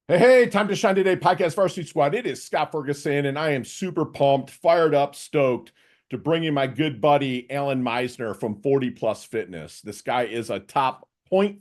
Hey, time to shine today, podcast Varsity Squad. It is Scott Ferguson, and I am super pumped, fired up, stoked to bring you my good buddy, Allan Misner from 40 Plus Fitness. This guy is a top 0.5%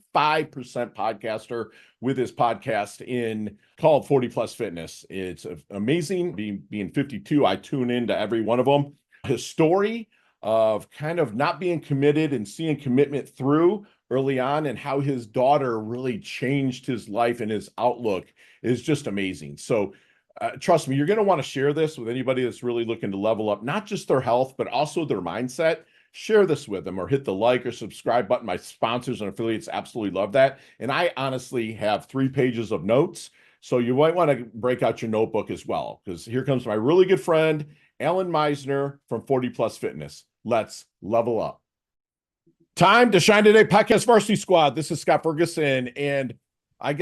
podcaster with his podcast called 40 Plus Fitness. It's amazing. Being 52, I tune into every one of them. His story of kind of not being committed and seeing commitment through early on, and how his daughter really changed his life and his outlook is just amazing. So trust me, you're going to want to share this with anybody that's really looking to level up, not just their health, but also their mindset. Share this with them or hit the like or subscribe button. My sponsors and affiliates absolutely love that. And I honestly have 3 pages of notes. So you might want to break out your notebook as well, because here comes my really good friend, Allan Misner from 40 Plus Fitness. Let's level up. Time to shine today, podcast Varsity Squad. This is Scott Ferguson, and I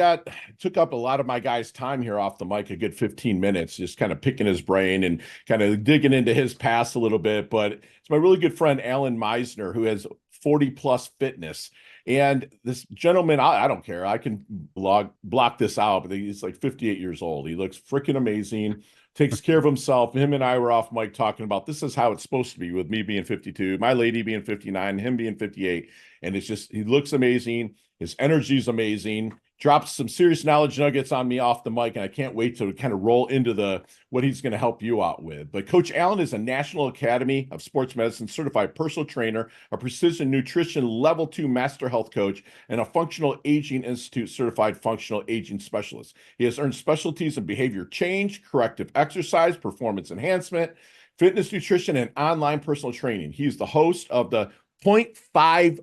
took up a lot of my guys' time here off the mic, a good 15 minutes, just kind of picking his brain and kind of digging into his past a little bit. But it's my really good friend, Allan Misner, who has 40 Plus Fitness. And this gentleman, I don't care. I can block this out, but he's like 58 years old. He looks freaking amazing, takes care of himself. Him and I were off mic talking about this is how it's supposed to be, with me being 52, my lady being 59, him being 58. And it's just, he looks amazing. His energy is amazing. Drops some serious knowledge nuggets on me off the mic, and I can't wait to kind of roll into what he's going to help you out with. But Coach Allan is a National Academy of Sports Medicine certified personal trainer, a precision nutrition level 2 master health coach, and a Functional Aging Institute certified functional aging specialist. He has earned specialties in behavior change, corrective exercise, performance enhancement, fitness nutrition, and online personal training. He's the host of the 0.5%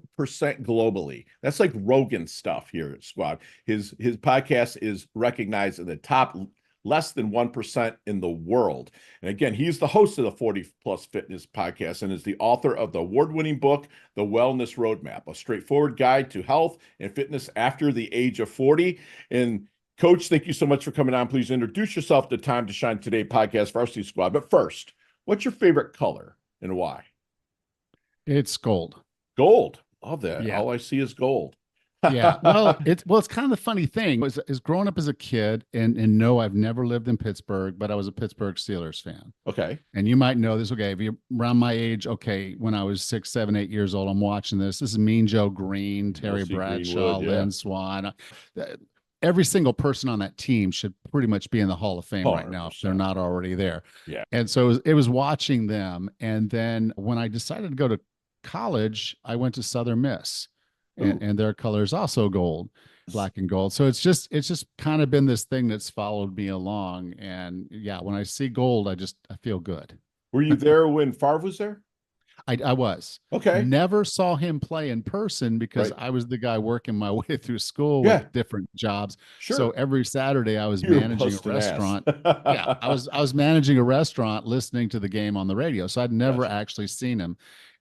globally. That's like Rogan stuff here at Squad. His podcast is recognized in the top less than 1% in the world. And again, he's the host of the 40 Plus Fitness podcast and is the author of the award-winning book, The Wellness Roadmap, a straightforward guide to health and fitness after the age of 40. And Coach, thank you so much for coming on. Please introduce yourself to Time to Shine Today podcast Varsity Squad. But first, what's your favorite color and why? It's gold. Gold. Love that. Yeah. All I see is gold. Yeah. Well, it's kind of the funny thing is growing up as a kid, and no, I've never lived in Pittsburgh, but I was a Pittsburgh Steelers fan. Okay. And you might know this. Okay, if you're around my age, okay, when I was 6, 7, 8 years old, I'm watching this. This is Mean Joe Green, Terry Bradshaw, Lynn Swan. Every single person on that team should pretty much be in the Hall of Fame right now if they're not already there. Yeah. And so it was watching them. And then when I decided to go to college, I went to Southern Miss, and their color is also gold, black and gold. So it's just kind of been this thing that's followed me along. And yeah, when I see gold, I feel good. Were you there when Favre was there? I was. Okay. Never saw him play in person because I was the guy working my way through school with different jobs. Sure. So every Saturday I was managing a restaurant. Yeah, I was managing a restaurant, listening to the game on the radio. So I'd never actually seen him.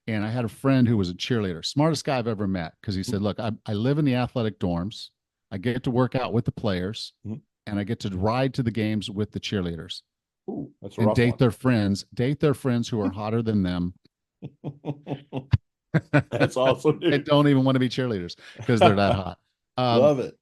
And I had a friend who was a cheerleader, smartest guy I've ever met, because he said, look, I live in the athletic dorms. I get to work out with the players, and I get to ride to the games with the cheerleaders. Ooh, that's and date their friends who are hotter than them. That's awesome. They don't even want to be cheerleaders because they're that hot. Love it.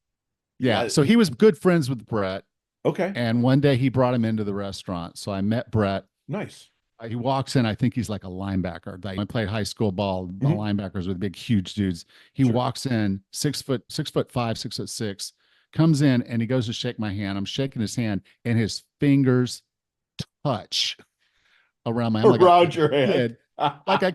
Yeah. So he was good friends with Brett. Okay. And one day he brought him into the restaurant. So I met Brett. Nice. He walks in. I think he's like a linebacker. I played high school ball, linebackers with big, huge dudes. He walks in 6'5", 6'6", comes in, and he goes to shake my hand. I'm shaking his hand, and his fingers touch around my hand. Around your hand. like a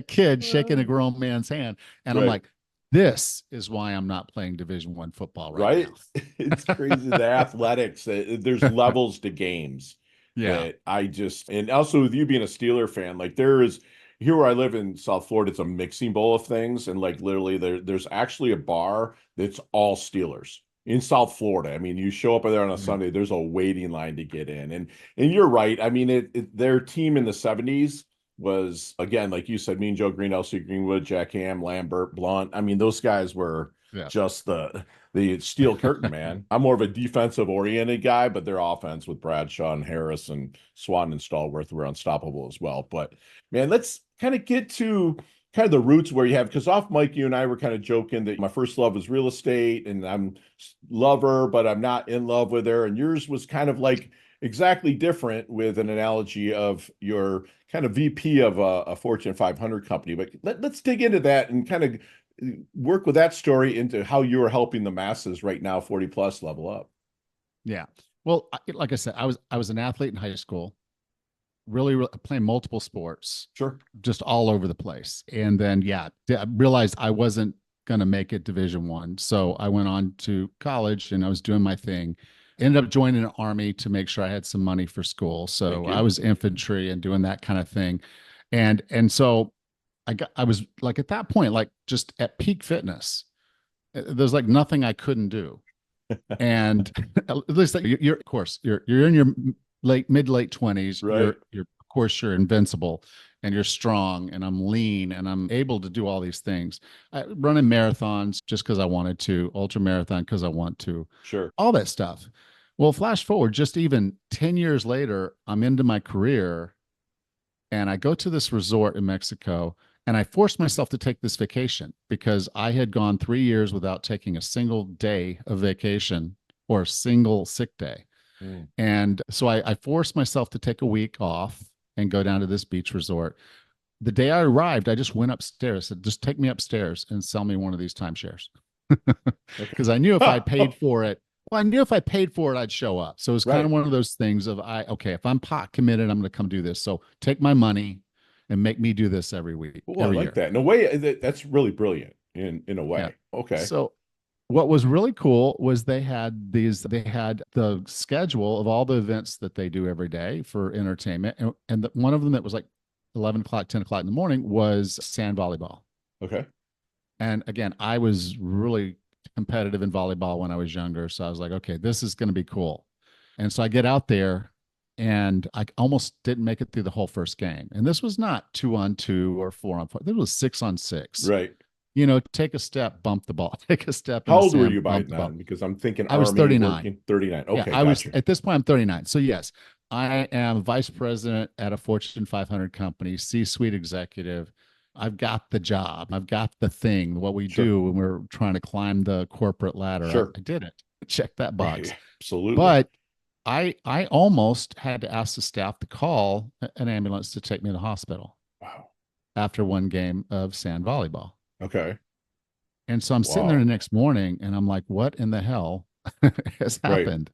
kid shaking a grown man's hand. And I'm like, this is why I'm not playing Division I football right now. It's crazy. The athletics, there's levels to games. Yeah. And also with you being a Steeler fan, like here where I live in South Florida, it's a mixing bowl of things. And like literally there's actually a bar that's all Steelers in South Florida. I mean, you show up there on a Sunday, there's a waiting line to get in. And you're right. I mean, their team in the 70s was, again, like you said, Mean Joe Green, L.C. Greenwood, Jack Ham, Lambert, Blunt. I mean, those guys were just the steel curtain, man. I'm more of a defensive oriented guy, but their offense with Bradshaw and Harris and Swan and Stallworth were unstoppable as well. But man, let's kind of get to kind of the roots where you have, because off mic, you and I were kind of joking that my first love was real estate and I'm love her, but I'm not in love with her. And yours was kind of like exactly different with an analogy of your kind of VP of a Fortune 500 company. But let's dig into that and kind of work with that story into how you are helping the masses right now, 40 plus level up. Yeah. Well, like I said, I was an athlete in high school, really playing multiple sports, Sure. just all over the place. And then, yeah, I realized I wasn't going to make it Division 1. So I went on to college and I was doing my thing. Ended up joining an army to make sure I had some money for school. So I was infantry and doing that kind of thing. And so I was like at that point, like just at peak fitness. There's like nothing I couldn't do. And at least like you're of course you're in your mid late 20s. Right. You're of course you're invincible and you're strong and I'm lean and I'm able to do all these things. I running marathons just because I wanted to, ultra marathon because I want to, Sure. all that stuff. Well, flash forward just even 10 years later, I'm into my career and I go to this resort in Mexico and I forced myself to take this vacation because I had gone 3 years without taking a single day of vacation or a single sick day. Mm. And so I forced myself to take a week off and go down to this beach resort. The day I arrived, I just went upstairs, said, just take me upstairs and sell me one of these timeshares. Okay. Because I knew if I paid for it, well, I knew if I paid for it, I'd show up. So it was kind of Right. one of those things of okay, if I'm pot committed, I'm going to come do this. So take my money and make me do this every week, Oh, I every like year. that. In a way, that's really brilliant in a Yeah. way. Okay. So what was really cool was they had the schedule of all the events that they do every day for entertainment. And one of them that was like 11 o'clock, 10 o'clock in the morning was sand volleyball. Okay. And again, I was really competitive in volleyball when I was younger. So I was like, okay, this is going to be cool. And so I get out there and I almost didn't make it through the whole first game. And this was not 2-on-2 or 4-on-4. This was 6-on-6. Right. Take a step, bump the ball, take a step in How the old were sand, you by bump the ball. then? Because I'm thinking I was Army 39. working 39. Yeah, Okay, I was gotcha. at this point, I'm 39. So, yes, I am vice president at a Fortune 500 company, C suite executive. I've got the job, I've got the thing, what we Sure. do when we're trying to climb the corporate ladder. Sure. I did it, check that box. Right. Absolutely. But I almost had to ask the staff to call an ambulance to take me to the hospital Wow. after one game of sand volleyball. Okay. And so I'm sitting there the Wow. next morning and I'm like, what in the hell has Right. happened?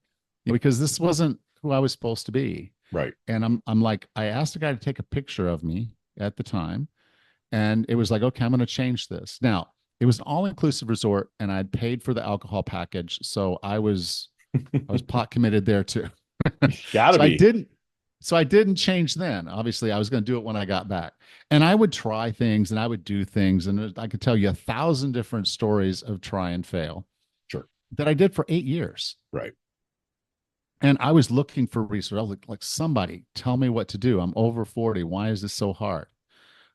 Because this wasn't who I was supposed to be. Right. And I'm like, I asked the guy to take a picture of me at the time. And it was like, okay, I'm going to change this. Now, it was an all-inclusive resort and I'd paid for the alcohol package. So I was pot committed there too. Gotta so I be. didn't so I didn't change then. Obviously, I was going to do it when I got back. And I would try things and I would do things. And I could tell you 1,000 different stories of try and fail Sure. that I did for 8 years. Right. And I was looking for research. I was like, somebody tell me what to do. I'm over 40. Why is this so hard?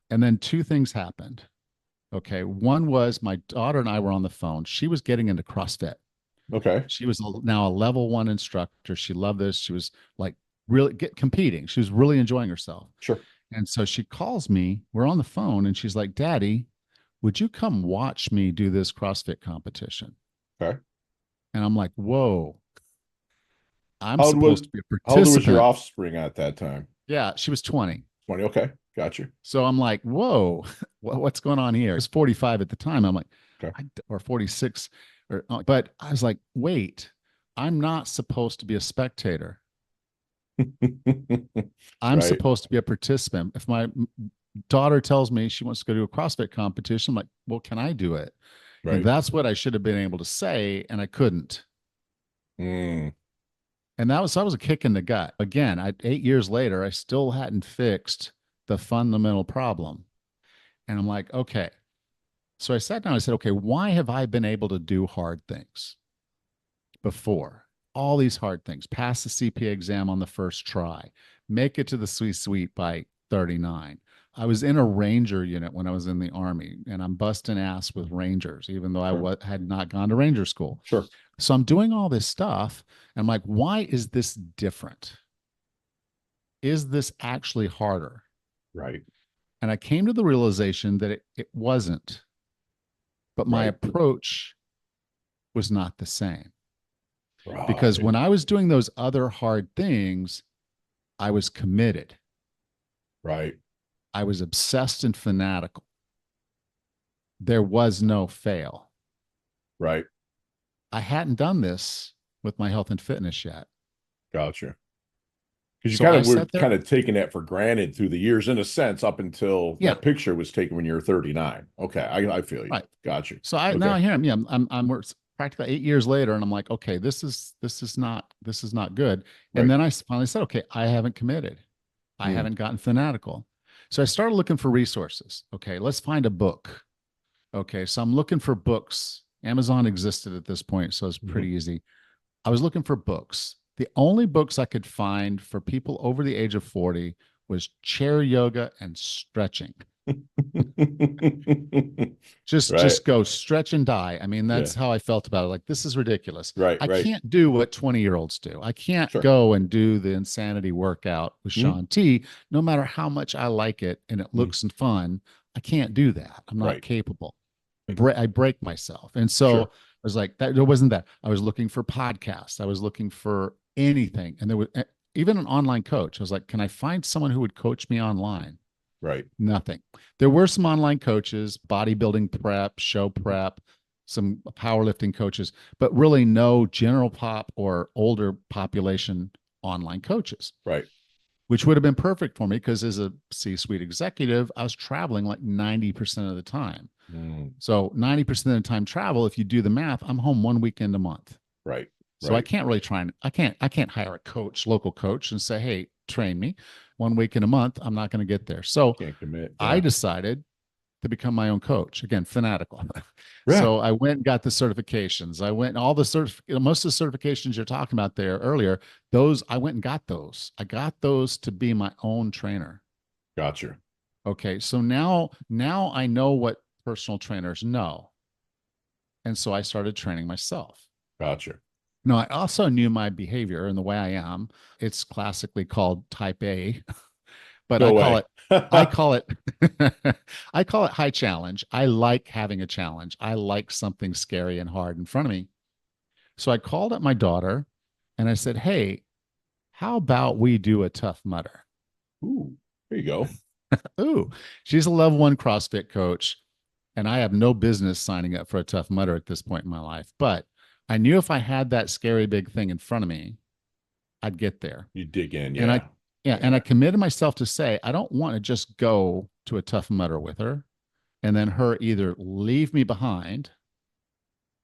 And then two things happened. Okay. One was my daughter and I were on the phone. She was getting into CrossFit. Okay. She was now a level 1 instructor. She loved this. She was like really competing. She was really enjoying herself. Sure. And so she calls me. We're on the phone and she's like, Daddy, would you come watch me do this CrossFit competition? Okay. And I'm like, whoa, I'm How old was supposed to be a how old was your participant. offspring at that time? Yeah, she was 20. 20. Okay. Gotcha. So I'm like, whoa, what's going on here? I was 45 at the time. I'm like, Okay. or 46, but I was like, wait, I'm not supposed to be a spectator. I'm Right. supposed to be a participant. If my daughter tells me she wants to go to a CrossFit competition, I'm like, well, can I do it? And Right. that's what I should have been able to say, and I couldn't. Mm. And that was a kick in the gut. Again, 8 years later, I still hadn't fixed the fundamental problem. And I'm like, okay. So I sat down and I said, okay, why have I been able to do hard things before? All these hard things, pass the CPA exam on the first try, make it to the suite by 39. I was in a ranger unit when I was in the army and I'm busting ass with rangers, even though Sure. had not gone to ranger school. Sure. So I'm doing all this stuff. And I'm like, why is this different? Is this actually harder? Right. And I came to the realization that it wasn't, but my Right. approach was not the same. Because Right. when I was doing those other hard things, I was committed. Right. I was obsessed and fanatical. There was no fail. Right. I hadn't done this with my health and fitness yet. Gotcha. Because you So kind I of were sat there. kind of taking that for granted through the years, in a sense, up until Yeah, that picture was taken when you were 39. Okay, I feel you. right. Gotcha. So I Okay. now here I'm. Yeah, we're practically 8 years later, and I'm like, okay, this is not good. And Right. then I finally said, okay, I haven't committed. I Mm. haven't gotten fanatical. So I started looking for resources. Okay, let's find a book. Okay, so I'm looking for books. Amazon existed at this point, so it's pretty Hmm. easy. I was looking for books. The only books I could find for people over the age of 40 was chair yoga and stretching. Right. Just go stretch and die. I mean, Yeah. that's how I felt about it. Like, this is ridiculous. Right. I Right. can't do what 20-year-olds do. I can't Sure. go and do the insanity workout with Mm. Sean T, no matter how much I like it and it Mm. looks fun. I can't do that. I'm not Right. capable. Right. I break myself. And so I Sure. was like, that it wasn't that. I was looking for podcasts. I was looking for anything. And there was even an online coach. I was like, can I find someone who would coach me online? Right. Nothing. There were some online coaches, bodybuilding prep, show prep, some powerlifting coaches, but really no general pop or older population online coaches, Right. which would have been perfect for me because as a C-suite executive, I was traveling like 90% of the time. Mm. So 90% of the time travel, if you do the math, I'm home one weekend a month. Right. So I Right. can't really try and I can't hire a coach, local coach, and say, hey, train me one week in a month. I'm not going to get there. So Can't commit. I Yeah. decided to become my own coach. Again, fanatical. Yeah. So I went and got the certifications. I went all the most of the certifications you're talking about there earlier, those I went and got those. I got those to be my own trainer. Gotcha. Okay. So now I know what personal trainers know. And so I started training myself. Gotcha. No, I also knew my behavior and the way I am. It's classically called type A, but No way. I call it I call it high challenge. I like having a challenge. I like something scary and hard in front of me. So I called up my daughter and I said, "Hey, how about we do a Tough Mudder?" Ooh, there you go. Ooh, she's a level 1 CrossFit coach, and I have no business signing up for a Tough Mudder at this point in my life. But I knew if I had that scary big thing in front of me, I'd get there. You dig in. And I Yeah. yeah, and I Yeah. committed myself to say I don't want to just go to a Tough Mudder with her and then her either leave me behind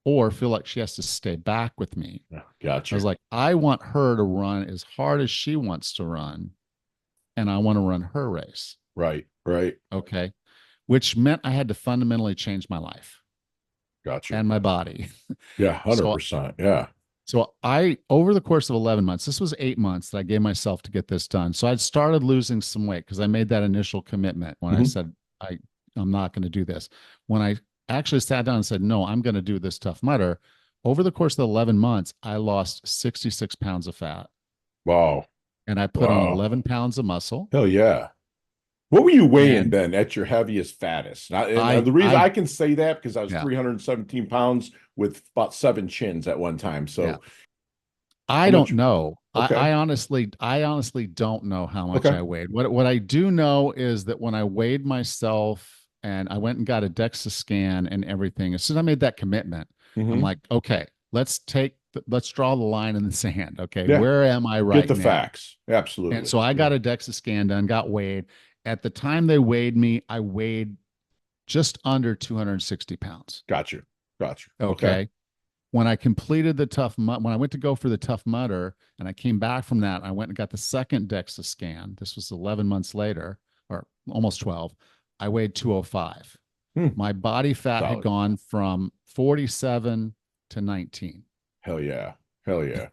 or feel like she has to stay back with me. Yeah. I was Gotcha. like, I want her to run as hard as she wants to run, and I want to run her race. Right. Right. Okay. Which meant I had to fundamentally change my life Gotcha. and my body. Yeah. So 100%. Yeah. So I, over the course of 11 months, this was 8 months that I gave myself to get this done. So I'd started losing some weight because I made that initial commitment when I Hmm. said, I'm not going to do this. When I actually sat down and said, no, I'm going to do this Tough Mudder, over the course of the 11 months, I lost 66 pounds of fat Wow. and I put on Wow. 11 pounds of muscle. Hell yeah. What were you weighing And then at your heaviest, fattest? And the reason I, I can say that because I was yeah, 317 pounds with about 7 chins at one time. yeah. So I how don't much? know. Okay. I honestly don't know how much Okay. I weighed. What I do know is that when I weighed myself and I went and got a DEXA scan and everything, as soon as I made that commitment, I'm Hmm. like, okay, let's draw the line in the sand. Okay, Yeah. where am I Get right the now? facts. And Absolutely. so I Yeah. got a DEXA scan done, got weighed. At the time they weighed me, I weighed just under 260 pounds. Gotcha. Gotcha. Okay. Okay. When I completed the when I went to go for the Tough Mudder and I came back from that, I went and got the second DEXA scan. This was 11 months later, or almost 12. I weighed 205. Hmm. My body fat had Solid. gone from 47 to 19. Hell yeah. Hell yeah.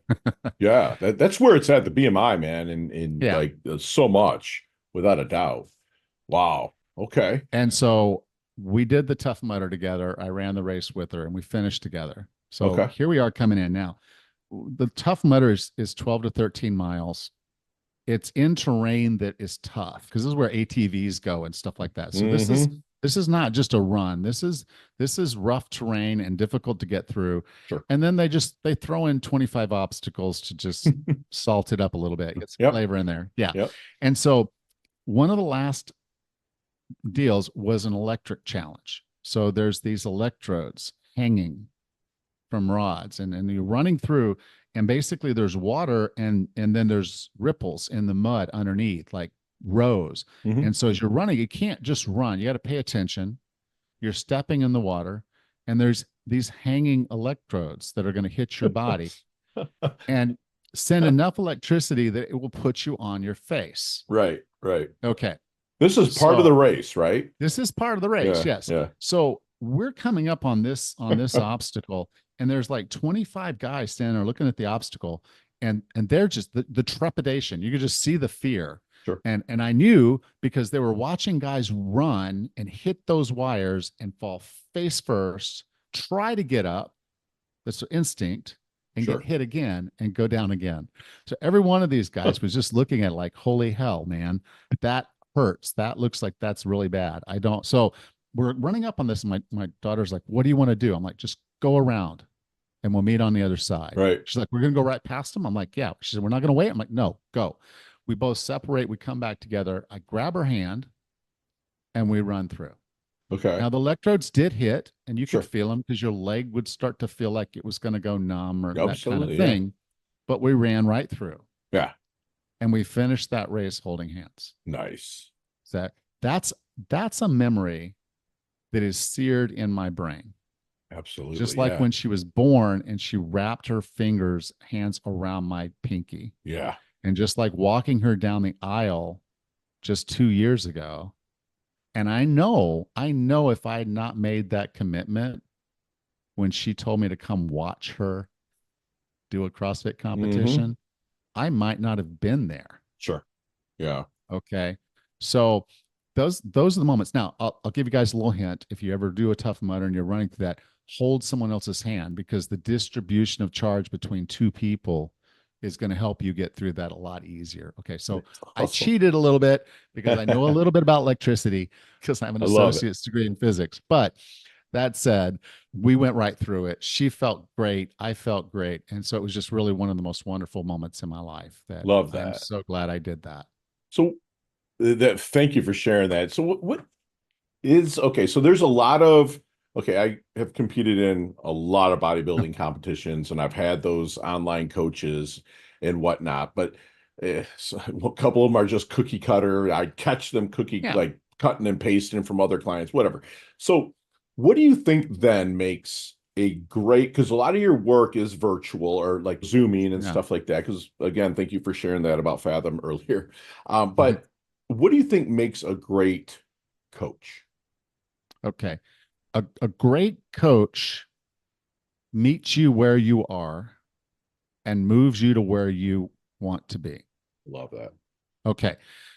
Yeah. That's where it's at, the BMI, man. And Yeah. like so much without a doubt. Wow. Okay. And so we did the Tough Mudder together. I ran the race with her and we finished together. So Okay. here we are coming in now. The Tough Mudder is 12 to 13 miles. it's in terrain that is tough because this is where ATVs go and stuff like that. So Mm-hmm. this is not just a run. This is rough terrain and difficult to get through. Sure. And then they throw in 25 obstacles to just salt it up a little bit, get some Yep. flavor in there. Yeah. Yep. And so one of the last deals was an electric challenge. So there's these electrodes hanging from rods, and you're running through, and basically there's water, and then there's ripples in the mud underneath, like rows. Mm-hmm. And so as you're running, you can't just run. You got to pay attention. You're stepping in the water, and there's these hanging electrodes that are going to hit your body and send enough electricity that it will put you on your face. Right. Right. Okay. This is part of the race, right? This is part of the race. Yeah. Yes. Yeah. So we're coming up on this obstacle, and there's like 25 guys standing there looking at the obstacle, and they're just the trepidation. You could just see the fear. Sure. And I knew because they were watching guys run and hit those wires and fall face first, try to get up. That's instinct, and Sure. get hit again and go down again. So every one of these guys was just looking at it like, holy hell, man, that hurts. That looks like that's really bad. I don't. So we're running up on this, and my daughter's like, what do you want to do? I'm like, just go around and we'll meet on the other side. Right. She's like, we're going to go right past them. I'm like, yeah. She said, we're not going to wait. I'm like, no, go. We both separate. We come back together. I grab her hand and we run through. Okay. Now the electrodes did hit, and you Sure. could feel them because your leg would start to feel like it was going to go numb or that kind of Absolutely, thing. But we ran right through, Yeah. and we finished that race holding hands. Nice. So that's a memory that is seared in my brain. Absolutely. Just like when she was born and she wrapped her hands around my pinky. Yeah. And just like walking her down the aisle just 2 years ago. And I know if I had not made that commitment when she told me to come watch her do a CrossFit competition, I might not have been there. Sure. Yeah. Okay. So those are the moments. Now I'll give you guys a little hint. If you ever do a Tough Mudder and you're running through that, hold someone else's hand, because the distribution of charge between two people is going to help you get through that a lot easier. Okay. So I cheated a little bit because I know a little bit about electricity because I have an associate's degree in physics. But that said, we went right through it. She felt great. I felt great. And so it was just really one of the most wonderful moments in my life. Love that. I'm so glad I did that. So thank you for sharing that. So what is, okay, so there's a lot of, okay, I have competed in a lot of bodybuilding competitions, and I've had those online coaches and whatnot, but so a couple of them are just cookie cutter. I catch them like cutting and pasting from other clients, whatever. So what do you think then makes a great, because a lot of your work is virtual or like Zooming and stuff like that, because again, thank you for sharing that about Fathom earlier. But what do you think makes a great coach? Okay. A great coach meets you where you are and moves you to where you want to be. Love that. Okay.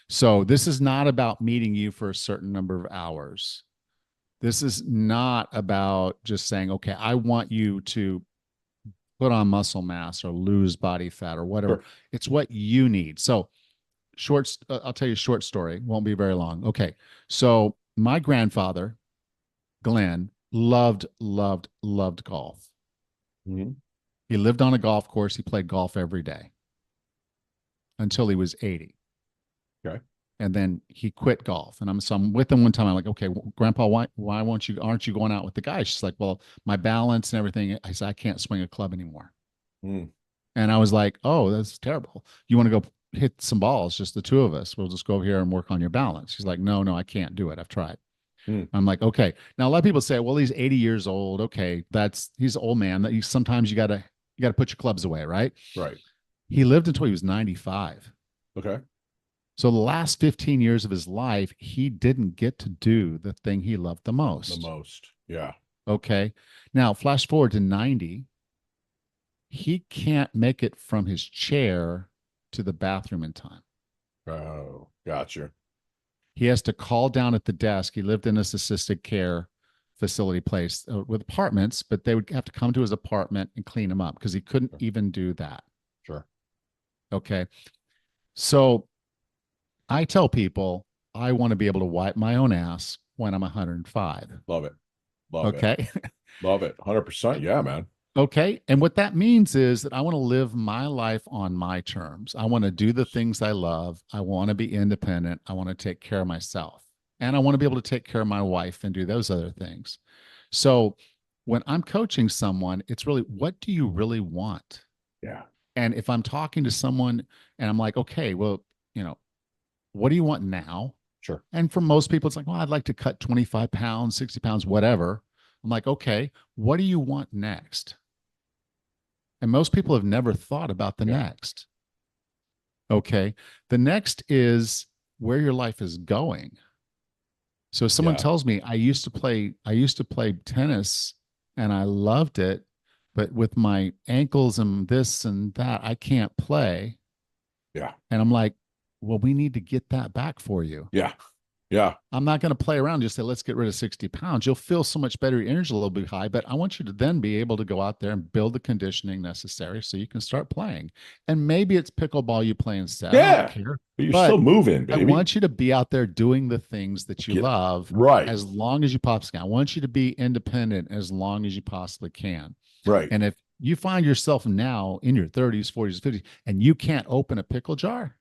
So this is not about meeting you for a certain number of hours. This is not about just saying, okay, I want you to put on muscle mass or lose body fat or whatever. Sure. It's what you need. So I'll tell you a short story. Won't be very long. Okay. So my grandfather, Glenn, loved golf. Mm-hmm. He lived on a golf course. He played golf every day until he was 80. Okay. And then he quit golf. And I'm with him one time. I'm like, okay, Grandpa, why aren't you going out with the guys? She's like, well, my balance and everything. I said, I can't swing a club anymore. And I was like, oh, that's terrible. You want to go hit some balls, just the two of us? We'll just go over here and work on your balance. She's like, no, I can't do it. I've tried. I'm like, okay. Now a lot of people say, well, he's 80 years old. Okay, he's an old man. That sometimes you gotta put your clubs away, right? Right. He lived until he was 95. Okay. So the last 15 years of his life, he didn't get to do the thing he loved the most. Yeah. Okay. Now flash forward to 90. He can't make it from his chair to the bathroom in time. Oh, gotcha. He has to call down at the desk. He lived in this assisted care facility place with apartments, but they would have to come to his apartment and clean him up because he couldn't even do that. Sure. Okay. So I tell people I want to be able to wipe my own ass when I'm 105. Love it. Love it. Okay. Love it. 100%. Yeah, man. Okay. And what that means is that I want to live my life on my terms. I want to do the things I love. I want to be independent. I want to take care of myself. And I want to be able to take care of my wife and do those other things. So when I'm coaching someone, it's really, what do you really want? Yeah. And if I'm talking to someone and I'm like, okay, well, what do you want now? Sure. And for most people, it's like, well, I'd like to cut 25 pounds, 60 pounds, whatever. I'm like, okay, what do you want next? And most people have never thought about the next. Okay. The next is where your life is going. So if someone tells me I used to play tennis and I loved it, but with my ankles and this and that, I can't play. Yeah. And I'm like, well, we need to get that back for you. Yeah. Yeah. I'm not going to play around, just say, let's get rid of 60 pounds. You'll feel so much better. Your energy will a little bit high, but I want you to then be able to go out there and build the conditioning necessary so you can start playing. And maybe it's pickleball you play instead. Yeah. I don't care. But you're still moving, baby. I want you to be out there doing the things that you love, right, as long as you possibly can. I want you to be independent as long as you possibly can. Right. And if you find yourself now in your 30s, 40s, 50s, and you can't open a pickle jar,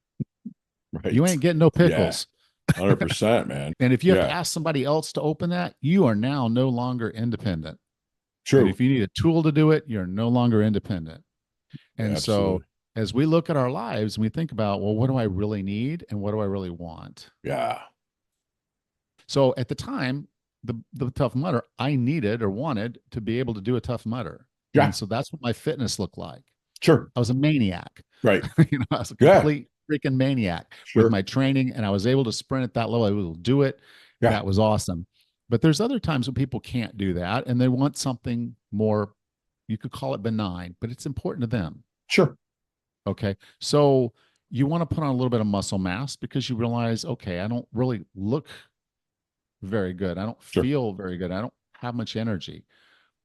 right, you ain't getting no pickles. 100%, man. And if you have to ask somebody else to open that, you are now no longer independent. True. And if you need a tool to do it, you're no longer independent. And so as we look at our lives and we think about, well, what do I really need and what do I really want? Yeah. So at the time, the Tough Mudder, I needed or wanted to be able to do a Tough Mudder. Yeah. And so that's what my fitness looked like. Sure. I was a maniac. Right. I was a complete freaking maniac with my training, and I was able to sprint at that level. I will do it. Yeah. That was awesome. But there's other times when people can't do that and they want something more, you could call it benign, but it's important to them. Sure. Okay. So you want to put on a little bit of muscle mass because you realize, okay, I don't really look very good. I don't feel very good. I don't have much energy.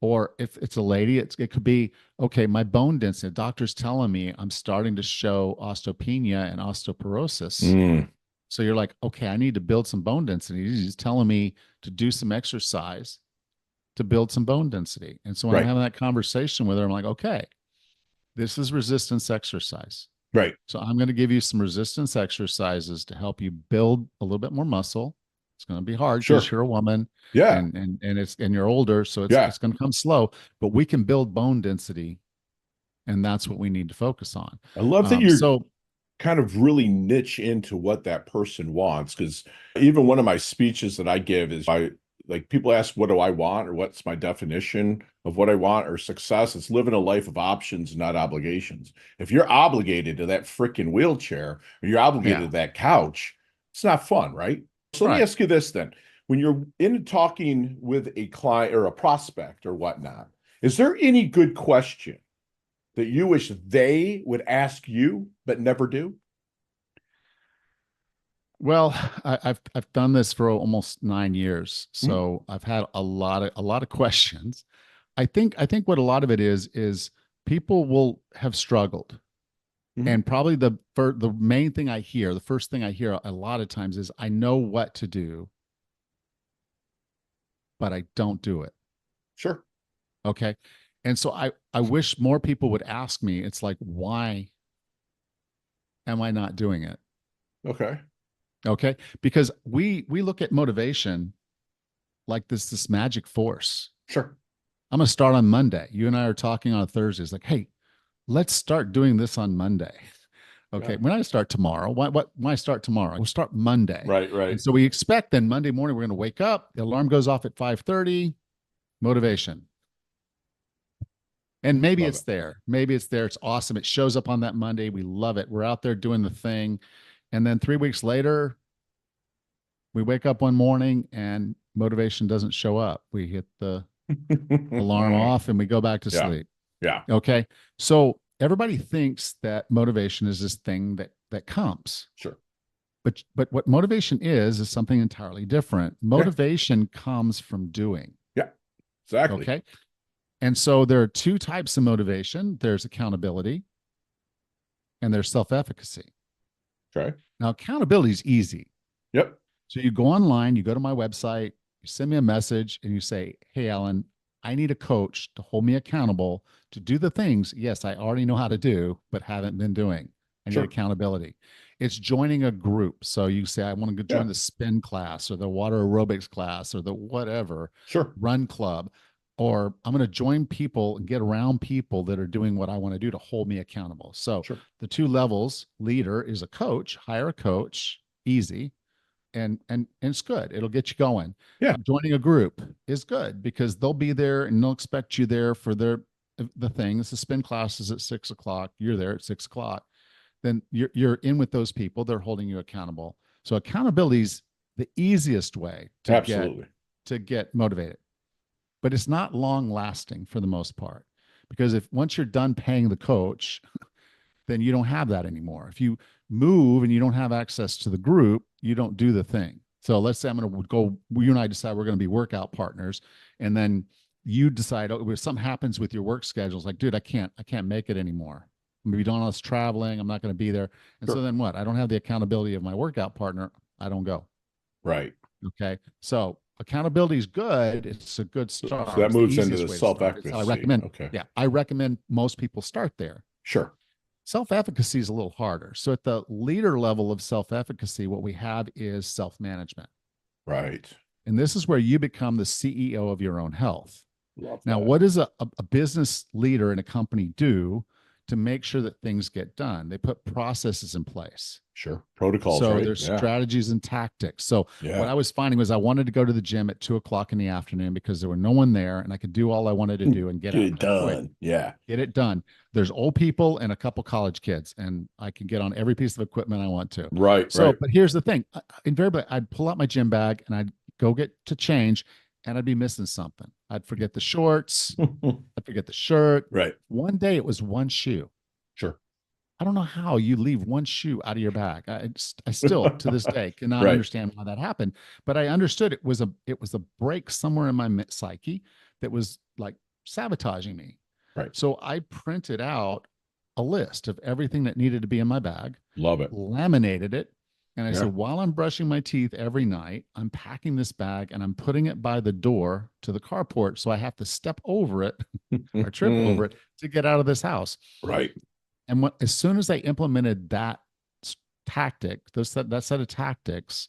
Or if it's a lady, it could be, okay, my bone density, the doctor's telling me I'm starting to show osteopenia and osteoporosis. Mm. So you're like, okay, I need to build some bone density. He's telling me to do some exercise to build some bone density. And so when I'm having that conversation with her, I'm like, okay, this is resistance exercise. Right. So I'm going to give you some resistance exercises to help you build a little bit more muscle. It's going to be hard because you're a woman. Yeah. And you're older. So it's going to come slow, but we can build bone density. And that's what we need to focus on. I love that you're kind of really niche into what that person wants. Because even one of my speeches that I give is like people ask, what do I want? Or what's my definition of what I want or success? It's living a life of options, not obligations. If you're obligated to that freaking wheelchair or you're obligated to that couch, it's not fun, right? So let me ask you this then. When you're in talking with a client or a prospect or whatnot, is there any good question that you wish they would ask you but never do? Well, I've done this for almost 9 years, so I've had a lot of questions. I think what a lot of it is people will have struggled. And probably the main thing I hear, the first thing I hear a lot of times is, I know what to do, but I don't do it. Sure. Okay. And so I wish more people would ask me, it's like, why am I not doing it? Okay. Okay. Because we look at motivation like this magic force. Sure. I'm going to start on Monday. You and I are talking on a Thursday. It's like, hey, let's start doing this on Monday. Okay. When I start tomorrow, why start tomorrow? We'll start Monday. Right. Right. And so we expect then Monday morning, we're going to wake up. The alarm goes off at 5:30, motivation. And maybe it's there. Maybe it's there. It's awesome. It shows up on that Monday. We love it. We're out there doing the thing. And then 3 weeks later, we wake up one morning and motivation doesn't show up. We hit the alarm off and we go back to sleep. Yeah. Okay. So everybody thinks that motivation is this thing that comes. Sure. But what motivation is something entirely different. Motivation comes from doing. Yeah. Exactly. Okay. And so there are two types of motivation. There's accountability and there's self-efficacy. Okay. Now, accountability is easy. Yep. So you go online, you go to my website, you send me a message, and you say, "Hey, Allan, I need a coach to hold me accountable to do the things, yes, I already know how to do, but haven't been doing. I need Sure. accountability." It's joining a group. So you say, "I want to Yeah. join the spin class or the water aerobics class or the whatever Sure. run club." Or I'm going to join people and get around people that are doing what I want to do to hold me accountable. So Sure. the two levels, leader is a coach, hire a coach, easy, and it's good. It'll get you going. Yeah. Joining a group is good because they'll be there and they'll expect you there for the things. The spin class is at 6 o'clock. You're there at 6 o'clock. Then you're in with those people. They're holding you accountable. So accountability is the easiest way Absolutely. to get motivated, but it's not long lasting for the most part because if once you're done paying the coach, then you don't have that anymore. If you move and you don't have access to the group, you don't do the thing. So let's say I'm going to go, you and I decide we're going to be workout partners. And then you decide, oh, if something happens with your work schedules, like, dude, I can't make it anymore. I'm going to be doing all this traveling. I'm not going to be there. And Sure. so then what? I don't have the accountability of my workout partner. I don't go. Right. Okay. So accountability is good. It's a good start. So that It's the moves into easiest the way to start. It's how I self-efficacy. recommend. Okay. Yeah. I recommend most people start there. Sure. Self-efficacy is a little harder. So at the leader level of self-efficacy, what we have is self-management. Right. And this is where you become the CEO of your own health. Love Now, that. what does a business leader in a company do to make sure that things get done? They put processes in place. Sure. Protocols, So right? there's Yeah. strategies and tactics. So Yeah. what I was finding was I wanted to go to the gym at 2 o'clock in the afternoon because there were no one there and I could do all I wanted to do and get out it quick. done. Yeah. Get it done. There's old people and a couple college kids, and I can get on every piece of equipment I want to. Right. So, Right. but here's the thing: invariably, I'd pull out my gym bag and I'd go get to change, and I'd be missing something. I'd forget the shorts. I'd forget the shirt. Right. One day it was one shoe. Sure. I don't know how you leave one shoe out of your bag. I still to this day cannot Right. understand how that happened, but I understood it was a break somewhere in my psyche that was like sabotaging me. Right. So I printed out a list of everything that needed to be in my bag, Love it. laminated it, and I Yeah. said, while I'm brushing my teeth every night, I'm packing this bag and I'm putting it by the door to the carport, so I have to step over it or trip over it to get out of this house. Right. And as soon as I implemented that tactic, that set of tactics,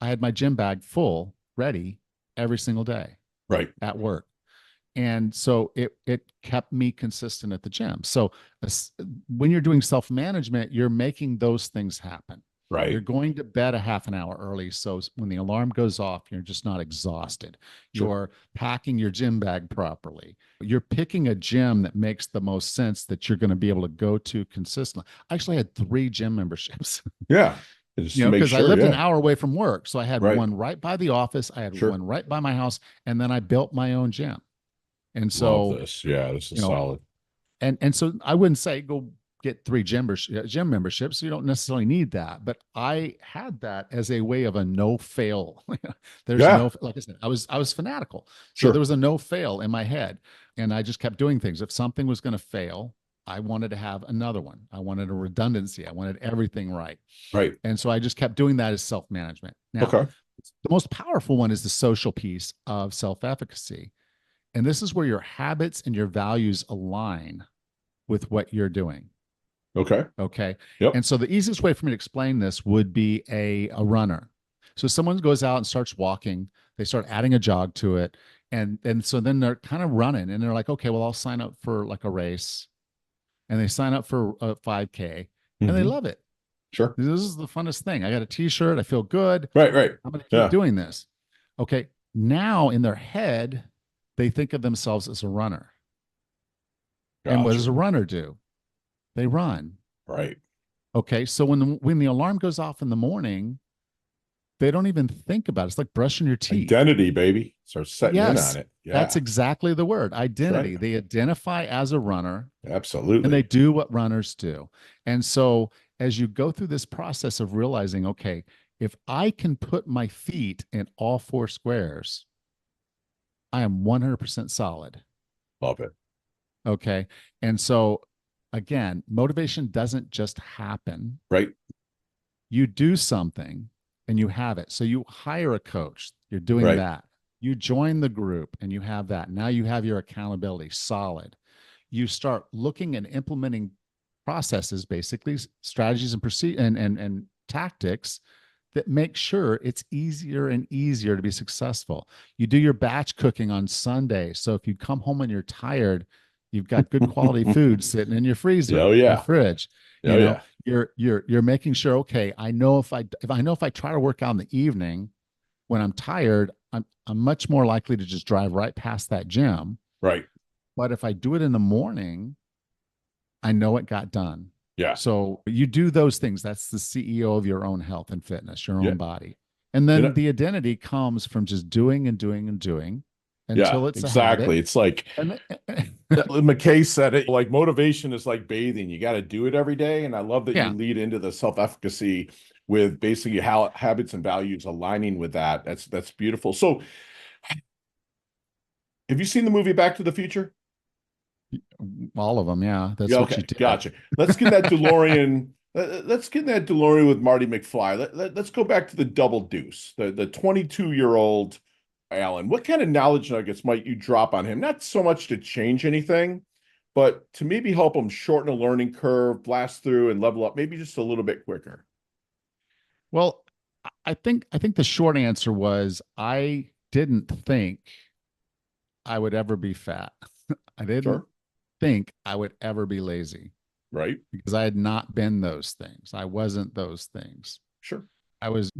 I had my gym bag full, ready every single day Right. at work. And so it kept me consistent at the gym. So when you're doing self-management, you're making those things happen. Right. You're going to bed a half an hour early. So when the alarm goes off, you're just not exhausted. Sure. You're packing your gym bag properly. You're picking a gym that makes the most sense that you're going to be able to go to consistently. I actually had 3 gym memberships. Yeah. Just You know, because sure, I lived an hour away from work. So I had Right. one right by the office. I had Sure. one right by my house. And then I built my own gym. And Love so this. Yeah, this is you know, solid. and so I wouldn't say go get 3 gym memberships. You don't necessarily need that, but I had that as a way of a no fail. There's Yeah. no, like I said, I was fanatical. So Sure. there was a no fail in my head, and I just kept doing things. If something was going to fail, I wanted to have another one. I wanted a redundancy. I wanted everything right. Right. And so I just kept doing that as self-management. Now, Okay. the most powerful one is the social piece of self-efficacy. And this is where your habits and your values align with what you're doing. Okay. Okay. Yep. And so the easiest way for me to explain this would be a runner. So someone goes out and starts walking, they start adding a jog to it. And so then they're kind of running and they're like, okay, well, I'll sign up for like a race. And they sign up for a 5K and they Mhm. love it. Sure. This is the funnest thing. I got a t-shirt. I feel good. Right. Right. I'm going to keep doing this. Okay. Now in their head, they think of themselves as a runner. Gotcha. And what does a runner do? They run. Right. Okay. So when the alarm goes off in the morning, they don't even think about it. It's like brushing your teeth. Identity, baby. Start setting in Yes, on it. Yeah. that's exactly the word. Identity. right. They identify as a runner Absolutely. and they do what runners do. And so as you go through this process of realizing, okay, if I can put my feet in all 4 squares, I am 100% solid. Love it. Okay. And so again, motivation doesn't just happen. Right. you do something and you have it. So you hire a coach, you're doing Right. that. You join the group and you have that. Now you have your accountability solid. You start looking and implementing processes, basically strategies and and tactics that make sure it's easier and easier to be successful. You do your batch cooking on Sunday. So if you come home and you're tired, you've got good quality food sitting in your freezer, Oh your yeah. fridge. Oh yeah. You're making sure, okay, I know if I try to work out in the evening when I'm tired, I'm much more likely to just drive right past that gym. Right. But if I do it in the morning, I know it got done. Yeah. So you do those things. That's the CEO of your own health and fitness, your Yeah. own body. And You then know, the identity comes from just doing and doing and doing yeah, until it's a habit. exactly. It's like And McKay said it, like motivation is like bathing. You got to do it every day. And I love that you yeah. lead into the self-efficacy with basically how habits and values aligning with that. That's beautiful. So have you seen the movie Back to the Future? All of them. Yeah. That's Yeah, what you okay, did. gotcha. Let's get in that DeLorean. Let's get in that DeLorean with Marty McFly. Let's go back to the Double Deuce, the 22-year-old Allan. What kind of knowledge nuggets might you drop on him? Not so much to change anything, but to maybe help him shorten a learning curve, blast through, and level up, maybe just a little bit quicker. Well, I think the short answer was I didn't think I would ever be fat. I didn't Sure. think I would ever be lazy Right. because I had not been those things. I wasn't those things. Sure. I was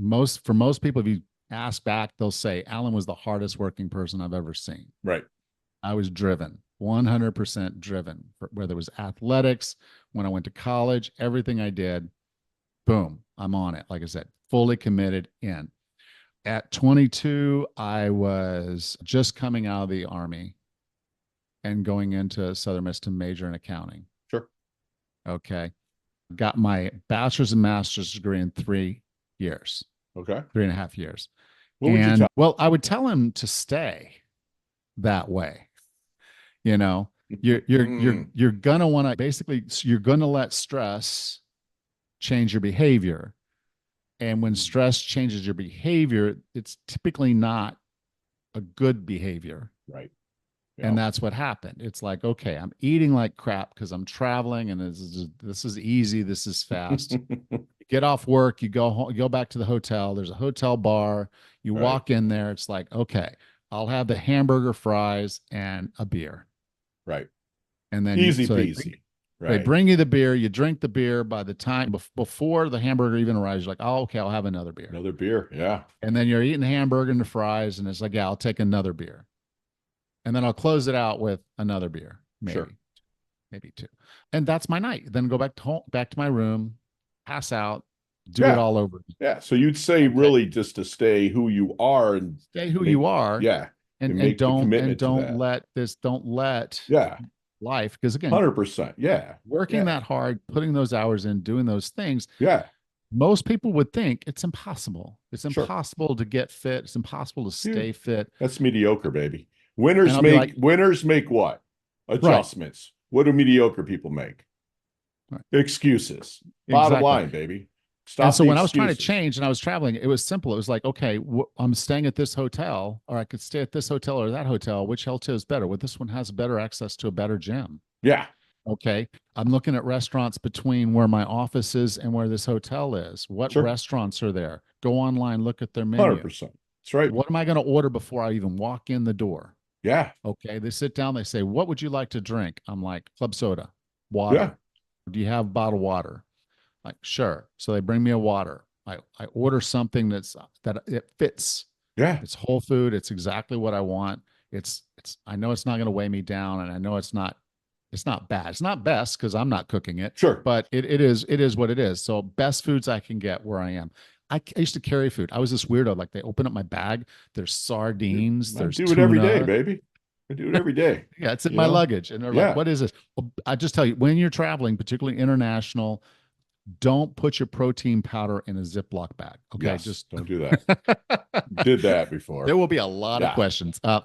for most people, if you ask back, they'll say Allan was the hardest working person I've ever seen. Right. I was driven, 100% driven, whether it was athletics, when I went to college, everything I did, boom, I'm on it. Like I said, fully committed in. At 22, I was just coming out of the Army and going into Southern Miss to major in accounting. Sure. Okay. Got my bachelor's and master's degree in 3 years, Okay. 3.5 years. What would you tell? Well, I would tell him to stay that way. You know, you're gonna want to basically, you're gonna let stress change your behavior. And when stress changes your behavior, it's typically not a good behavior. Right. Yeah. And that's what happened. It's like, okay, I'm eating like crap because I'm traveling and this is easy. This is fast. Get off work, you go home, you go back to the hotel. There's a hotel bar. You Right. walk in there. It's like, okay, I'll have the hamburger, fries, and a beer. Right. And then Easy peasy. They bring you the beer. You drink the beer. By the time before the hamburger even arrives, you're like, oh, okay, I'll have another beer. Another beer. Yeah. And then you're eating the hamburger and the fries, and it's like, yeah, I'll take another beer. And then I'll close it out with another beer, maybe two. And that's my night. Then go back to home, back to my room, pass out, do it all over. Yeah. So you'd say really just to stay who you are and stay who you are. Yeah. And don't let life, because again, 100%. Yeah. Working that hard, putting those hours in, doing those things. Yeah. Most people would think it's impossible. It's impossible to get fit. It's impossible to stay fit. That's mediocre, baby. Winners make what? Adjustments. Right. What do mediocre people make? Right. Excuses. Bottom line, baby. Stop. And so when I was trying to change and I was traveling, it was simple. It was like, okay, I'm staying at this hotel, or I could stay at this hotel or that hotel. Which hotel is better? Well, this one has better access to a better gym. Yeah. Okay. I'm looking at restaurants between where my office is and where this hotel is. What restaurants are there? Go online, look at their menu. 100%. That's right. What am I going to order before I even walk in the door? Yeah. Okay. They sit down, they say, what would you like to drink? I'm like, club soda, water. Yeah. Do you have bottled water? Like, sure. So they bring me a water. I order something that it fits. Yeah. It's whole food. It's exactly what I want. I know it's not going to weigh me down, and I know it's not bad. It's not best because I'm not cooking it. Sure. But it is what it is. So best foods I can get where I am. I used to carry food. I was this weirdo. Like, they open up my bag. There's sardines. There's tuna. I do it every day, baby. I do it every day. Yeah. It's in my luggage. And they're like, what is this? Well, I just tell you, when you're traveling, particularly international, don't put your protein powder in a Ziploc bag. Okay. Yes, just don't do that. Did that before. There will be a lot of questions. So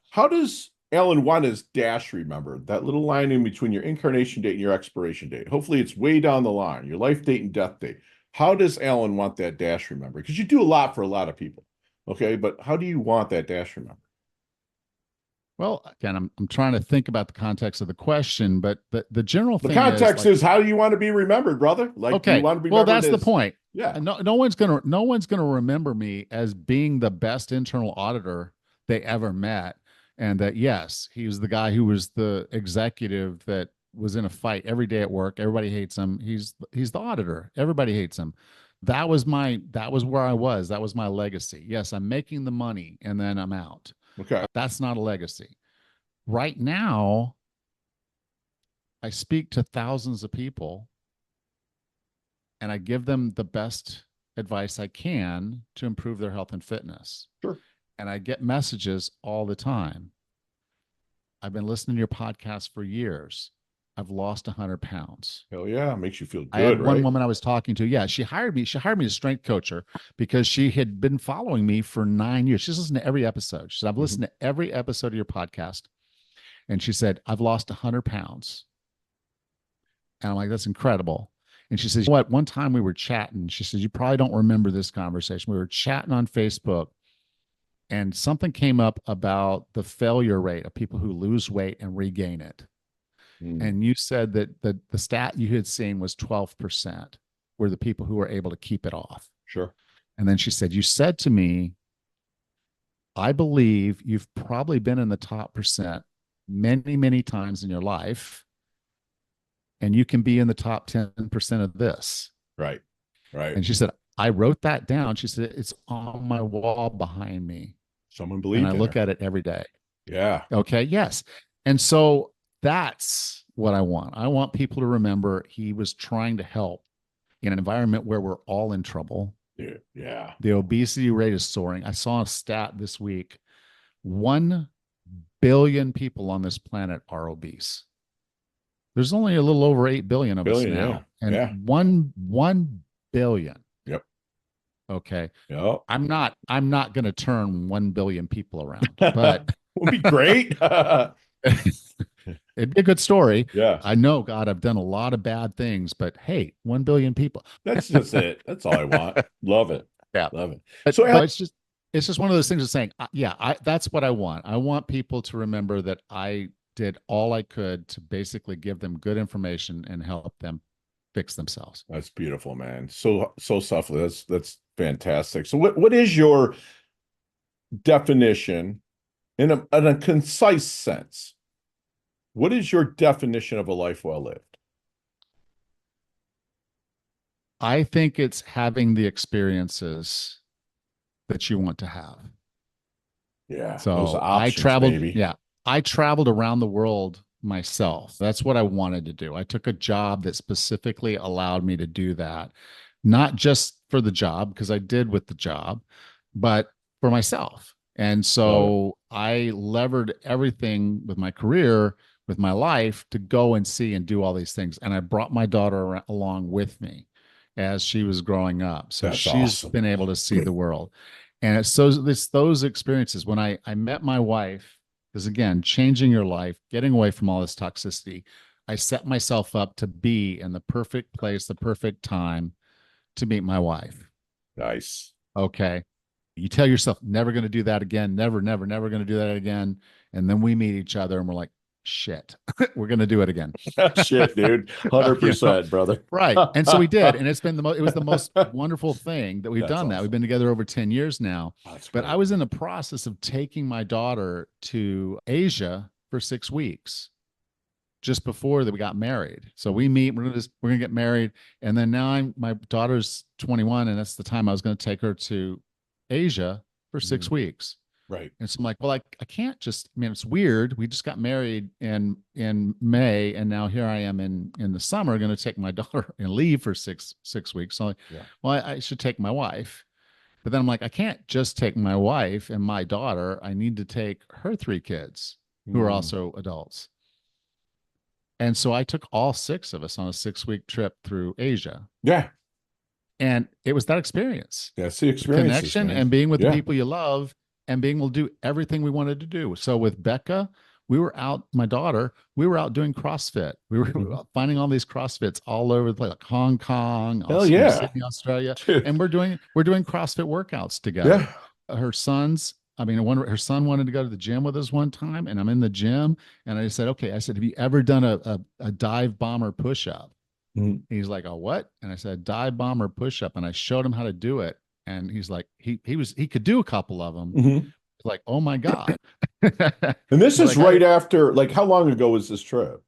how does Alan, want his dash remembered, that little line in between your incarnation date and your expiration date. Hopefully it's way down the line, your life date and death date. How does Alan want that dash remembered? Because you do a lot for a lot of people. Okay, but how do you want that dash remembered? Well, again, I'm trying to think about the context of the question, but the general The thing is context like, is, how do you want to be remembered, brother? Like, do you okay, want to be well, remembered that's the as, point. yeah, No one's gonna remember me as being the best internal auditor they ever met, and that yes, he was the guy who was the executive that was in a fight every day at work. Everybody hates him. He's the auditor. Everybody hates him. That was where I was. That was my legacy. Yes, I'm making the money and then I'm out. okay, That's not a legacy. Right now, I speak to thousands of people and I give them the best advice I can to improve their health and fitness. sure. And I get messages all the time. I've been listening to your podcast for years. I've lost 100 pounds. Hell yeah, makes you feel I had good, one right? woman I was talking to. Yeah, she hired me. She hired me to strength coach her because she had been following me for 9 years. She's listened to every episode. She said, I've listened to every episode of your podcast. And she said, I've lost 100 pounds. And I'm like, that's incredible. And she says, what? One time we were chatting. She says, you probably don't remember this conversation. We were chatting on Facebook and something came up about the failure rate of people who lose weight and regain it. And you said that the stat you had seen was 12% were the people who were able to keep it off. Sure. And then she said, you said to me, I believe you've probably been in the top percent many, many times in your life. And you can be in the top 10% of this. Right. Right. And she said, I wrote that down. She said, it's on my wall behind me. Someone believed and I in look her. at it every day. Yeah. Okay. Yes. And so that's what I want. I want people to remember he was trying to help in an environment where we're all in trouble. Yeah. The obesity rate is soaring. I saw a stat this week. 1 billion people on this planet are obese. There's only a little over 8 billion of us now. Yeah. And yeah. 1 billion. Yep. Okay. Yep. I'm not going to turn 1 billion people around, but would be great. It'd be a good story. Yeah. I know, God, I've done a lot of bad things, but hey, 1 billion people. That's just it. That's all I want. Love it. Yeah. Love it. But, So but it's just one of those things of saying, that's what I want. I want people to remember that I did all I could to basically give them good information and help them fix themselves. That's beautiful, man. So selfless. That's fantastic. So what is your definition in a concise sense? What is your definition of a life well lived? I think it's having the experiences that you want to have. Yeah. So those options, I traveled. baby. Yeah. I traveled around the world myself. That's what I wanted to do. I took a job that specifically allowed me to do that, not just for the job, because I did with the job, but for myself. And so I levered everything with my career, with my life to go and see and do all these things. And I brought my daughter along with me as she was growing up. So That's she's awesome. been able to see the world. And it's those experiences. When I met my wife, because again, changing your life, getting away from all this toxicity, I set myself up to be in the perfect place, the perfect time to meet my wife. Nice. Okay. You tell yourself, never going to do that again. Never, never, never going to do that again. And then we meet each other and we're like, shit, we're going to do it again. Shit, dude. 100%, brother. Right. And so we did. And it was the most wonderful thing that we've That's done that. awesome. We've been together over 10 years now. That's But great. I was in the process of taking my daughter to Asia for 6 weeks just before that we got married. So we meet, we're going to get married. And then now my daughter's 21 and that's the time I was going to take her to Asia for 6 weeks. Right. And so I'm like, well, I can't just, I mean, it's weird. We just got married in May, and now here I am in the summer going to take my daughter and leave for six weeks. So, well, I should take my wife. But then I'm like, I can't just take my wife and my daughter. I need to take her 3 kids who are also adults. And so I took all 6 of us on a 6-week trip through Asia. Yeah. And it was that experience. That's the experience. Connection and being with the people you love and being able to do everything we wanted to do. So with Becca, we were out, my daughter, we were out doing CrossFit. We were finding all these CrossFits all over the place, like Hong Kong, Hell yeah. Sydney, Australia. Dude. And we're doing CrossFit workouts together. Yeah. Her sons, I mean, her son wanted to go to the gym with us one time, and I'm in the gym, and I said, okay, I said, have you ever done a dive bomber push-up? Mhm. He's like, a what? And I said, dive bomber push-up. And I showed him how to do it. And he's like, he could do a couple of them. Mhm. Like, oh my God. And this is Like, right after, like, how long ago was this trip?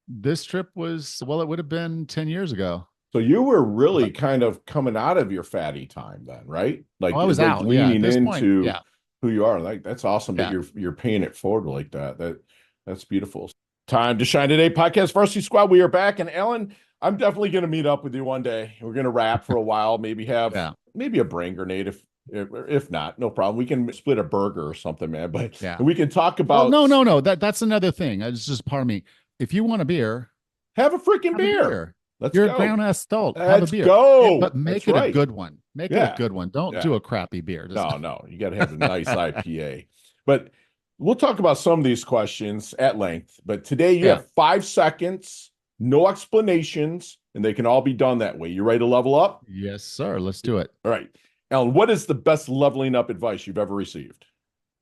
this trip was, well, it would have been 10 years ago. So you were But really kind of coming out of your fatty time then, right? oh, I was Like out. Yeah. At leaning this point. into Yeah. who you are. Like that's awesome that Yeah. you're paying it forward like that. That's beautiful. Time to shine today, podcast Varsity Squad. We are back, and Allan, I'm definitely going to meet up with you one day. We're going to rap for a while, maybe have maybe a brain grenade if not, no problem. We can split a burger or something, man. But we can talk about. Well, no. That's another thing. It's just part of me. If you want a beer, have a freaking beer. You're a grown ass adult. Let's have a beer. go. But make it a good one. Make it a good one. Don't do a crappy beer. No. You got to have a nice IPA. But we'll talk about some of these questions at length. But today you have 5 seconds, no explanations, and they can all be done that way. You ready to level up? Yes, sir. Let's do it. All right. Allan, what is the best leveling up advice you've ever received?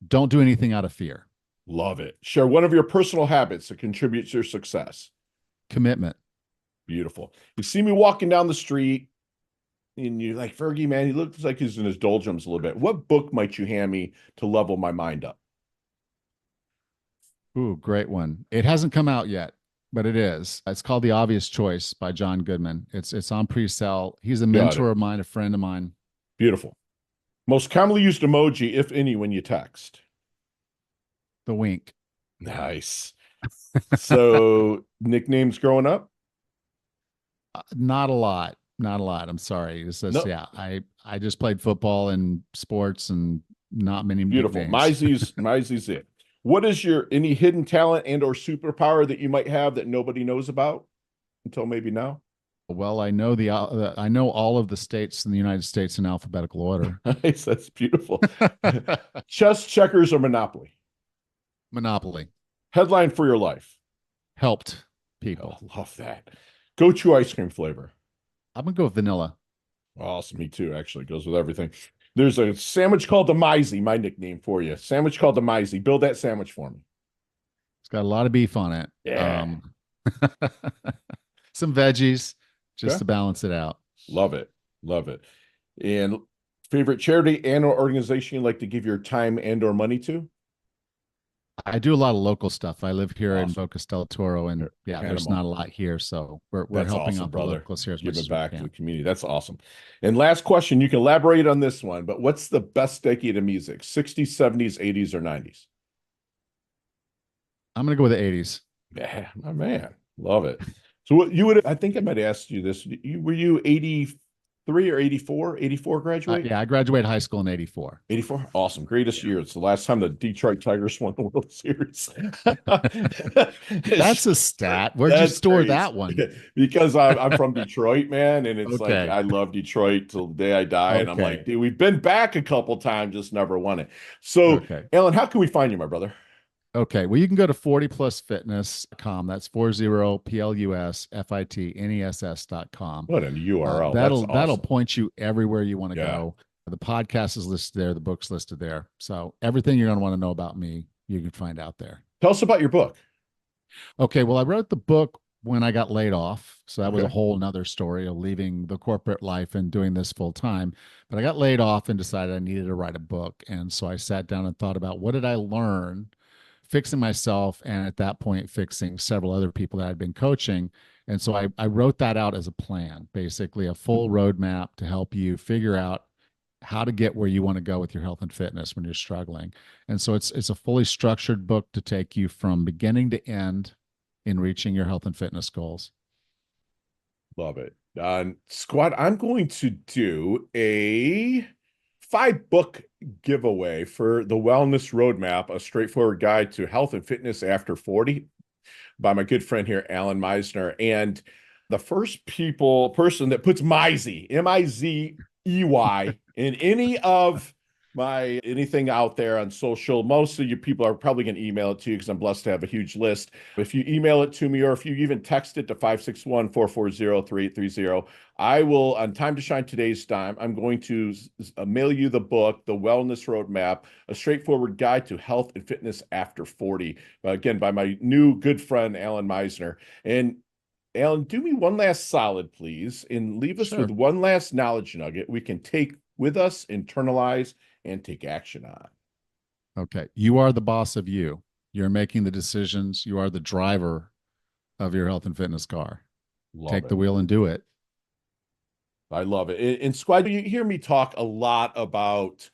Don't do anything out of fear. Love it. Share one of your personal habits that contributes to your success. Commitment. Beautiful. You see me walking down the street and you're like, Fergie, man, he looks like he's in his doldrums a little bit. What book might you hand me to level my mind up? Ooh, great one. It hasn't come out yet, but it is. It's called The Obvious Choice by John Goodman. It's on pre-sale. He's a mentor of mine, a friend of mine. Beautiful. Most commonly used emoji, if any, when you text? The wink. Nice. So nicknames growing up? Not a lot. I'm sorry. It's just, I just played football and sports and not many. Beautiful. Mizey's it. What is any hidden talent and or superpower that you might have that nobody knows about until maybe now? Well, I know I know all of the states in the United States in alphabetical order. Nice. That's beautiful. Chess, checkers, or Monopoly? Monopoly. Headline for your life? Helped people. Oh, love that. Go-to ice cream flavor? I'm going to go with vanilla. Awesome. Me too, actually. Goes with everything. There's a sandwich called the Mizey, my nickname for you. Sandwich called the Mizey. Build that sandwich for me. It's got a lot of beef on it. Yeah. Some veggies just to balance it out. Love it. And favorite charity and or organization you like to give your time and or money to? I do a lot of local stuff. I live here in Boca del Toro, and there's not a lot here, so we're helping out the locals here as much as we can. Giving back to the community. That's awesome. And last question, you can elaborate on this one, but what's the best decade of music? 60s, 70s, 80s, or 90s? I'm gonna go with the 80s. Yeah, my man, love it. So what you would? I think I might ask you this. Were you 83 or 84? 84 graduate? Yeah, I graduated high school in 84. 84? Awesome. Greatest year. It's the last time the Detroit Tigers won the World Series. That's a stat. Where'd you store that one? Because I'm from Detroit, man. And it's like, I love Detroit till the day I die. And I'm like, dude, we've been back a couple times, just never won it. So, Allan, how can we find you, my brother? Okay. Well, you can go to 40plusfitness.com. That's 40plusfitness.com. What a URL. That'll point you everywhere you want to go. The podcast is listed there. The book's listed there. So everything you're going to want to know about me, you can find out there. Tell us about your book. Okay. Well, I wrote the book when I got laid off. So that was a whole nother story of leaving the corporate life and doing this full time. But I got laid off and decided I needed to write a book. And so I sat down and thought about what did I learn fixing myself, and at that point fixing several other people that I'd been coaching. And so I wrote that out as a plan, basically a full roadmap to help you figure out how to get where you want to go with your health and fitness when you're struggling. And so it's a fully structured book to take you from beginning to end in reaching your health and fitness goals. Love it. Squad, I'm going to do a 5-book giveaway for the Wellness Roadmap, a straightforward guide to health and fitness after 40 by my good friend here, Allan Misner. And the first person that puts Mizey, Mizey, in any of my anything out there on social, most of you people are probably going to email it to you because I'm blessed to have a huge list. If you email it to me or if you even text it to 561-440-3830, I will, on Time to Shine today's time, I'm going to mail you the book, The Wellness Roadmap, a straightforward guide to health and fitness after 40. Again, by my new good friend, Allan Misner. And Allan, do me one last solid, please, and leave us Sure. with one last knowledge nugget we can take with us, internalize, and take action on. Okay. You are the boss of you. You're making the decisions. You are the driver of your health and fitness car. Love Take the it. wheel and do it. I love it. And Squad, you hear me talk a lot about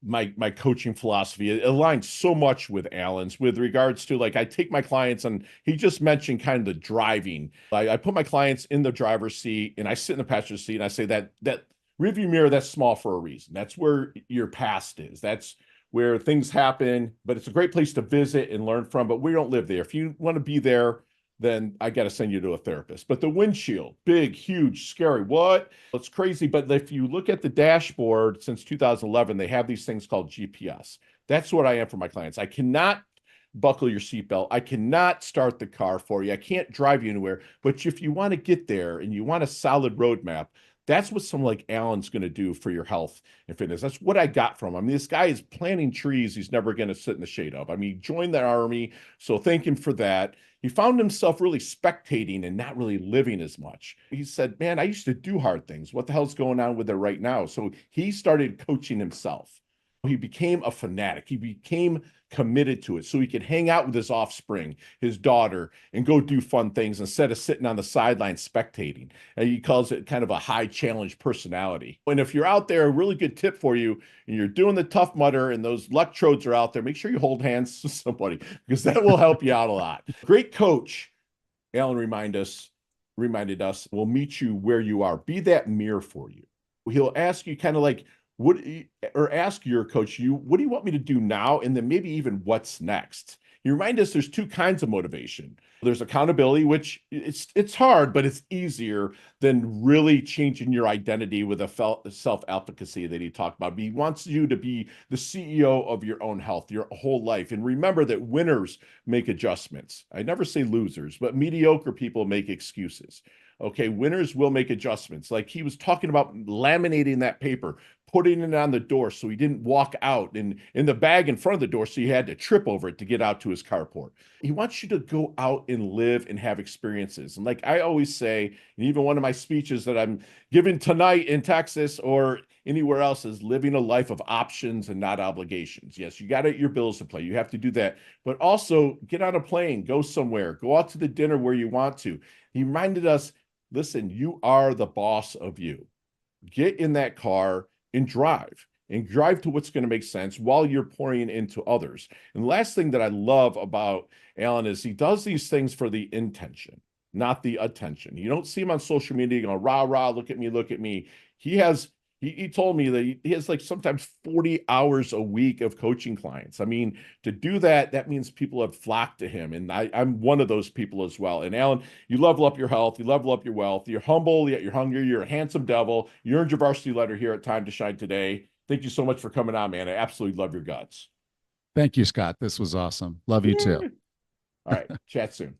my coaching philosophy. It aligns so much with Allan's with regards to, like, I take my clients, and he just mentioned kind of the driving. I put my clients in the driver's seat and I sit in the passenger seat, and I say that rearview mirror, that's small for a reason. That's where your past is. That's where things happen, but it's a great place to visit and learn from. But we don't live there. If you want to be there, then I got to send you to a therapist. But the windshield, big, huge, scary. What? It's crazy. But if you look at the dashboard since 2011, they have these things called GPS. That's what I am for my clients. I cannot buckle your seatbelt. I cannot start the car for you. I can't drive you anywhere. But if you want to get there and you want a solid roadmap, that's what someone like Allan's going to do for your health and fitness. That's what I got from him. I mean, this guy is planting trees he's never going to sit in the shade of. I mean, he joined the Army, so thank him for that. He found himself really spectating and not really living as much. He said, man, I used to do hard things. What the hell's going on with it right now? So he started coaching himself. He became a fanatic. He became committed to it so he could hang out with his offspring, his daughter, and go do fun things instead of sitting on the sidelines spectating. And he calls it kind of a high challenge personality. And if you're out there, a really good tip for you, and you're doing the Tough Mudder and those electrodes are out there, make sure you hold hands to somebody because that will help you out a lot. Great coach, Allan reminded us, will meet you where you are. Be that mirror for you. He'll ask you kind of like, what, or ask your coach, what do you want me to do now? And then maybe even what's next. You remind us there's two kinds of motivation. There's accountability, which it's hard, but it's easier than really changing your identity with a self-efficacy that he talked about. He wants you to be the CEO of your own health, your whole life. And remember that winners make adjustments. I never say losers, but mediocre people make excuses. Okay, winners will make adjustments. Like he was talking about laminating that paper, putting it on the door so he didn't walk out in the bag in front of the door so he had to trip over it to get out to his carport. He wants you to go out and live and have experiences. And like I always say, and even one of my speeches that I'm giving tonight in Texas or anywhere else is living a life of options and not obligations. Yes, you got your bills to pay. You have to do that. But also get on a plane, go somewhere, go out to the dinner where you want to. He reminded us, listen, you are the boss of you. Get in that car and drive to what's going to make sense while you're pouring into others. And the last thing that I love about Allan is he does these things for the intention, not the attention. You don't see him on social media going, rah, rah, look at me, look at me. He told me that he has like sometimes 40 hours a week of coaching clients. I mean, to do that, that means people have flocked to him. And I'm one of those people as well. And Allan, you level up your health, you level up your wealth, you're humble, yet you're hungry, you're a handsome devil. You earned your varsity letter here at Time to Shine today. Thank you so much for coming on, man. I absolutely love your guts. Thank you, Scott. This was awesome. Love you too. All right. Chat soon.